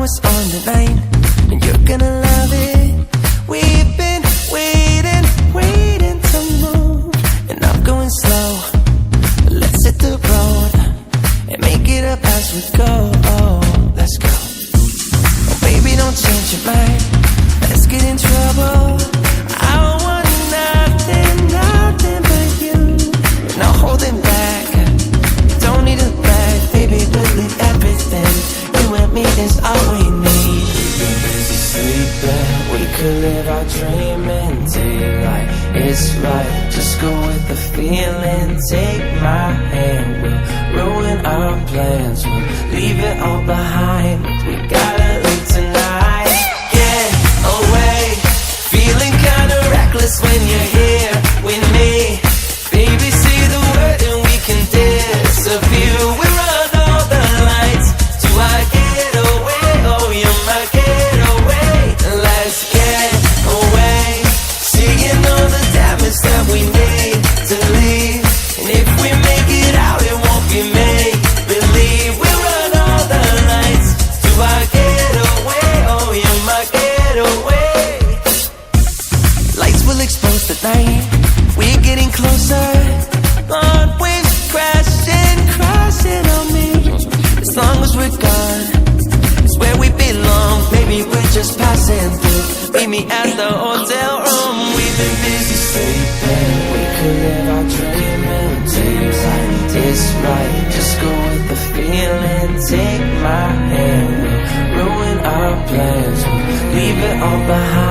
what's on the line, and you're gonna love it. We've been waiting to move, and I'm going slow. Let's hit the road and make it up as we go. Oh, let's go. Oh, baby, don't change your mind. Let's get in trouble. I want nothing but you. No holding back. Don't need a bag, baby. We'll leave everything. You and me is all we need. We've been busy sleeping. We could live our dream in daylight. It's right. Just go with the feeling. Take my hand. We'll ruin our plans. We'll leave it all behind. We gotta leave tonight. Get away. Feeling kinda reckless when you're here with me. Baby, say the word and we can disappear. We run all the lights to our getaway. Oh, you're my getaway. Let's get away. Seeing all the damage that we need to leave. And if we make it out, it won't be made believe. We run all the lights to our getaway. Oh, you're my getaway. Lights will expose the night. We're getting closer. On waves crashing on me. As long as we're gone, it's where we belong. Maybe we're just passing through. Meet me at the hotel room. We've been busy sleeping. We could live our dream in daylight. It's right. Just go with the feeling. Take my hand. We'll ruin our plans. We'll leave it all behind.